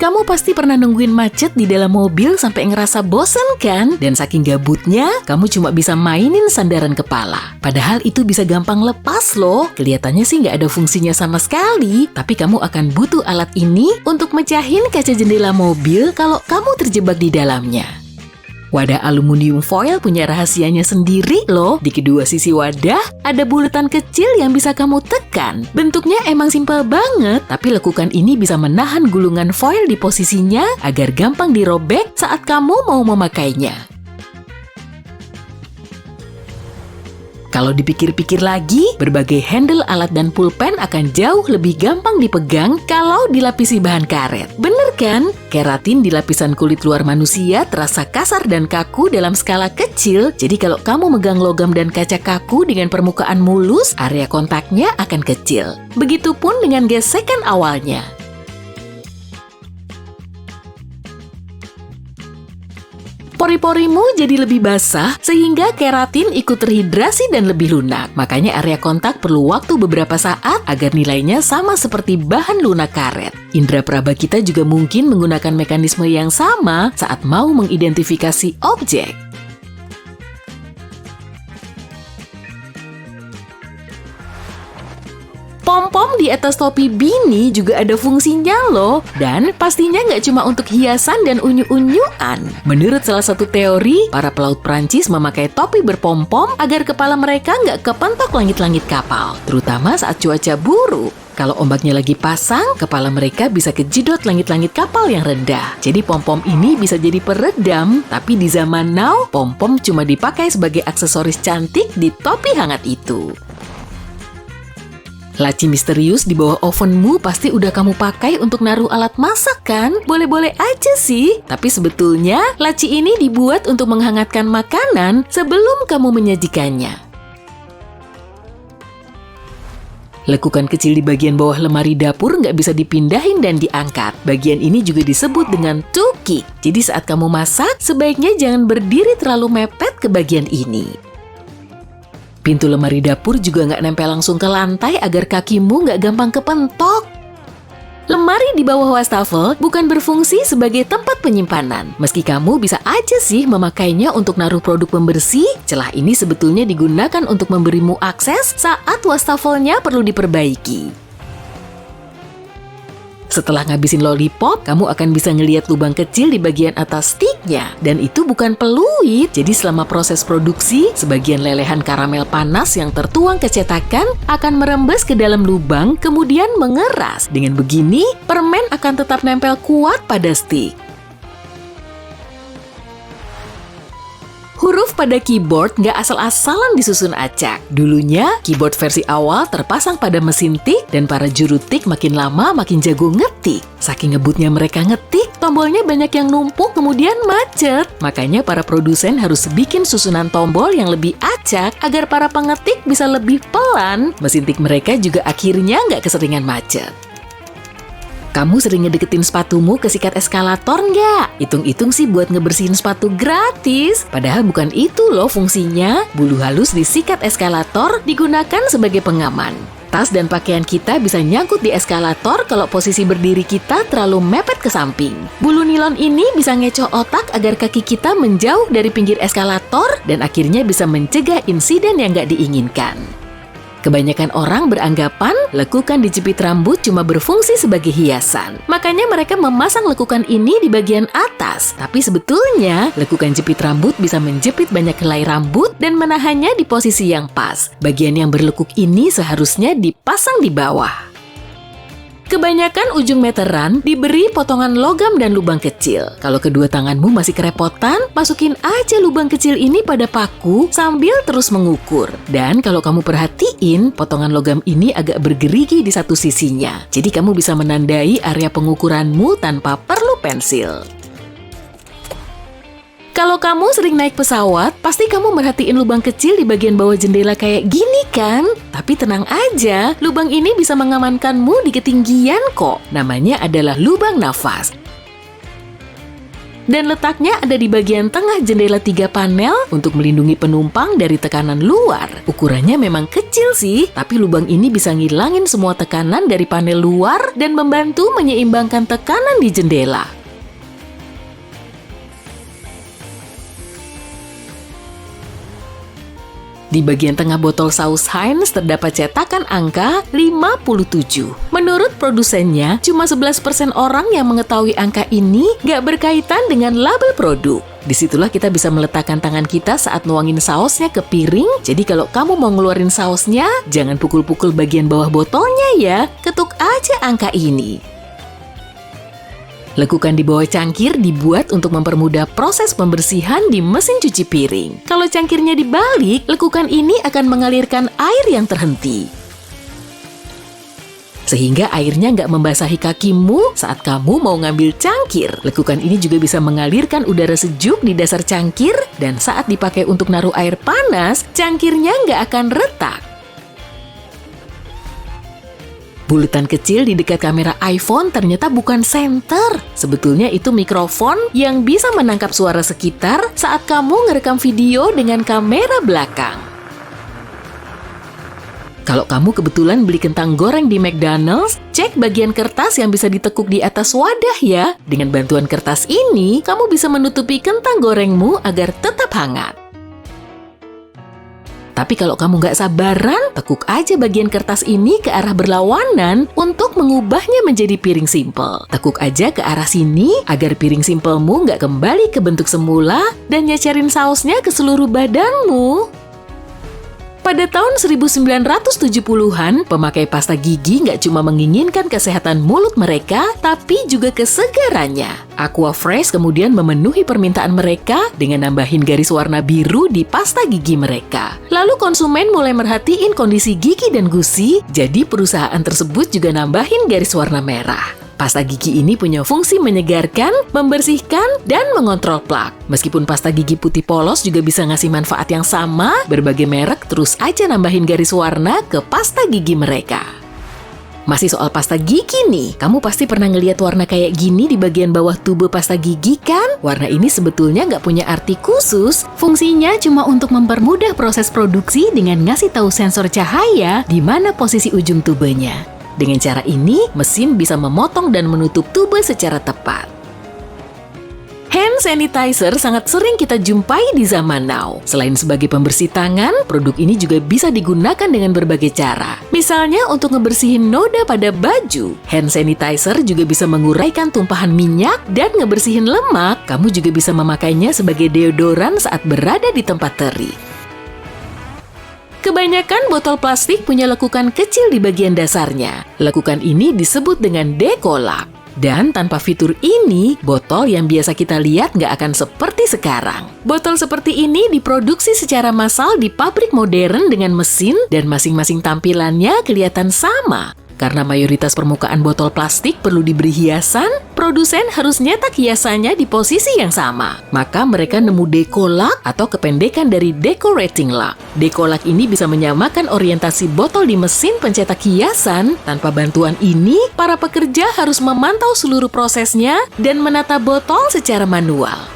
Kamu pasti pernah nungguin macet di dalam mobil sampai ngerasa bosen kan? Dan saking gabutnya, kamu cuma bisa mainin sandaran kepala. Padahal itu bisa gampang lepas loh. Kelihatannya sih nggak ada fungsinya sama sekali, tapi kamu akan butuh alat ini untuk mecahin kaca jendela mobil kalau kamu terjebak di dalamnya. Wadah aluminium foil punya rahasianya sendiri loh. Di kedua sisi wadah, ada bulatan kecil yang bisa kamu tekan. Bentuknya emang simpel banget, tapi lekukan ini bisa menahan gulungan foil di posisinya agar gampang dirobek saat kamu mau memakainya. Kalau dipikir-pikir lagi, berbagai handle alat dan pulpen akan jauh lebih gampang dipegang kalau dilapisi bahan karet. Bener kan? Keratin di lapisan kulit luar manusia terasa kasar dan kaku dalam skala kecil, jadi kalau kamu megang logam dan kaca kaku dengan permukaan mulus, area kontaknya akan kecil. Begitupun dengan gesekan awalnya. Pori-porimu jadi lebih basah sehingga keratin ikut terhidrasi dan lebih lunak. Makanya area kontak perlu waktu beberapa saat agar nilainya sama seperti bahan lunak karet. Indra peraba kita juga mungkin menggunakan mekanisme yang sama saat mau mengidentifikasi objek. Pom-pom di atas topi Bini juga ada fungsinya loh. Dan pastinya nggak cuma untuk hiasan dan unyu-unyuan. Menurut salah satu teori, para pelaut Prancis memakai topi berpom-pom agar kepala mereka nggak kepentok langit-langit kapal. Terutama saat cuaca buruk. Kalau ombaknya lagi pasang, kepala mereka bisa kejedot langit-langit kapal yang rendah. Jadi pom-pom ini bisa jadi peredam, tapi di zaman now, pom-pom cuma dipakai sebagai aksesoris cantik di topi hangat itu. Laci misterius di bawah ovenmu pasti udah kamu pakai untuk naruh alat masak kan? Boleh-boleh aja sih. Tapi sebetulnya, laci ini dibuat untuk menghangatkan makanan sebelum kamu menyajikannya. Lekukan kecil di bagian bawah lemari dapur nggak bisa dipindahin dan diangkat. Bagian ini juga disebut dengan tukik. Jadi saat kamu masak, sebaiknya jangan berdiri terlalu mepet ke bagian ini. Pintu lemari dapur juga nggak nempel langsung ke lantai agar kakimu nggak gampang kepentok. Lemari di bawah wastafel bukan berfungsi sebagai tempat penyimpanan. Meski kamu bisa aja sih memakainya untuk naruh produk pembersih, celah ini sebetulnya digunakan untuk memberimu akses saat wastafelnya perlu diperbaiki. Setelah ngabisin lollipop, kamu akan bisa ngelihat lubang kecil di bagian atas sticknya. Dan itu bukan peluit, jadi selama proses produksi, sebagian lelehan karamel panas yang tertuang ke cetakan akan merembes ke dalam lubang, kemudian mengeras. Dengan begini, permen akan tetap nempel kuat pada stick. Huruf pada keyboard nggak asal-asalan disusun acak. Dulunya, keyboard versi awal terpasang pada mesin tik dan para juru tik makin lama makin jago ngetik. Saking ngebutnya mereka ngetik, tombolnya banyak yang numpuk kemudian macet. Makanya para produsen harus bikin susunan tombol yang lebih acak agar para pengetik bisa lebih pelan. Mesin tik mereka juga akhirnya nggak keseringan macet. Kamu sering ngedeketin sepatumu ke sikat eskalator nggak? Hitung-hitung sih buat ngebersihin sepatu gratis. Padahal bukan itu loh fungsinya. Bulu halus di sikat eskalator digunakan sebagai pengaman. Tas dan pakaian kita bisa nyangkut di eskalator kalau posisi berdiri kita terlalu mepet ke samping. Bulu nilon ini bisa ngecoh otak agar kaki kita menjauh dari pinggir eskalator dan akhirnya bisa mencegah insiden yang nggak diinginkan. Kebanyakan orang beranggapan lekukan di jepit rambut cuma berfungsi sebagai hiasan. Makanya mereka memasang lekukan ini di bagian atas. Tapi sebetulnya, lekukan jepit rambut bisa menjepit banyak helai rambut dan menahannya di posisi yang pas. Bagian yang berlekuk ini seharusnya dipasang di bawah. Kebanyakan ujung meteran diberi potongan logam dan lubang kecil. Kalau kedua tanganmu masih kerepotan, masukin aja lubang kecil ini pada paku sambil terus mengukur. Dan kalau kamu perhatiin, potongan logam ini agak bergerigi di satu sisinya. Jadi kamu bisa menandai area pengukuranmu tanpa perlu pensil. Kalau kamu sering naik pesawat, pasti kamu merhatiin lubang kecil di bagian bawah jendela kayak gini kan? Tapi tenang aja, lubang ini bisa mengamankanmu di ketinggian kok. Namanya adalah lubang nafas. Dan letaknya ada di bagian tengah jendela 3 panel untuk melindungi penumpang dari tekanan luar. Ukurannya memang kecil sih, tapi lubang ini bisa ngilangin semua tekanan dari panel luar dan membantu menyeimbangkan tekanan di jendela. Di bagian tengah botol saus Heinz terdapat cetakan angka 57. Menurut produsennya, cuma 11% orang yang mengetahui angka ini nggak berkaitan dengan label produk. Disitulah kita bisa meletakkan tangan kita saat nuangin sausnya ke piring. Jadi kalau kamu mau ngeluarin sausnya, jangan pukul-pukul bagian bawah botolnya ya. Ketuk aja angka ini. Lekukan di bawah cangkir dibuat untuk mempermudah proses pembersihan di mesin cuci piring. Kalau cangkirnya dibalik, lekukan ini akan mengalirkan air yang terhenti. Sehingga airnya nggak membasahi kakimu saat kamu mau ngambil cangkir. Lekukan ini juga bisa mengalirkan udara sejuk di dasar cangkir, dan saat dipakai untuk naruh air panas, cangkirnya nggak akan retak. Bulatan kecil di dekat kamera iPhone ternyata bukan senter. Sebetulnya itu mikrofon yang bisa menangkap suara sekitar saat kamu ngerekam video dengan kamera belakang. Kalau kamu kebetulan beli kentang goreng di McDonald's, cek bagian kertas yang bisa ditekuk di atas wadah ya. Dengan bantuan kertas ini, kamu bisa menutupi kentang gorengmu agar tetap hangat. Tapi kalau kamu nggak sabaran, tekuk aja bagian kertas ini ke arah berlawanan untuk mengubahnya menjadi piring simpel. Tekuk aja ke arah sini agar piring simpelmu nggak kembali ke bentuk semula dan nyacarin sausnya ke seluruh badanmu. Pada tahun 1970-an, pemakai pasta gigi nggak cuma menginginkan kesehatan mulut mereka, tapi juga kesegarannya. Aquafresh kemudian memenuhi permintaan mereka dengan nambahin garis warna biru di pasta gigi mereka. Lalu konsumen mulai merhatiin kondisi gigi dan gusi, jadi perusahaan tersebut juga nambahin garis warna merah. Pasta gigi ini punya fungsi menyegarkan, membersihkan, dan mengontrol plak. Meskipun pasta gigi putih polos juga bisa ngasih manfaat yang sama, berbagai merek terus aja nambahin garis warna ke pasta gigi mereka. Masih soal pasta gigi nih, kamu pasti pernah ngeliat warna kayak gini di bagian bawah tube pasta gigi kan? Warna ini sebetulnya nggak punya arti khusus, fungsinya cuma untuk mempermudah proses produksi dengan ngasih tahu sensor cahaya di mana posisi ujung tubenya. Dengan cara ini, mesin bisa memotong dan menutup tube secara tepat. Hand sanitizer sangat sering kita jumpai di zaman now. Selain sebagai pembersih tangan, produk ini juga bisa digunakan dengan berbagai cara. Misalnya untuk ngebersihin noda pada baju. Hand sanitizer juga bisa menguraikan tumpahan minyak dan ngebersihin lemak. Kamu juga bisa memakainya sebagai deodoran saat berada di tempat terik. Kebanyakan botol plastik punya lekukan kecil di bagian dasarnya. Lekukan ini disebut dengan dekolak. Dan tanpa fitur ini, botol yang biasa kita lihat nggak akan seperti sekarang. Botol seperti ini diproduksi secara massal di pabrik modern dengan mesin dan masing-masing tampilannya kelihatan sama. Karena mayoritas permukaan botol plastik perlu diberi hiasan, produsen harus nyetak hiasannya di posisi yang sama. Maka mereka nemu dekolak atau kependekan dari decorating lock. Dekolak ini bisa menyamakan orientasi botol di mesin pencetak hiasan. Tanpa bantuan ini, para pekerja harus memantau seluruh prosesnya dan menata botol secara manual.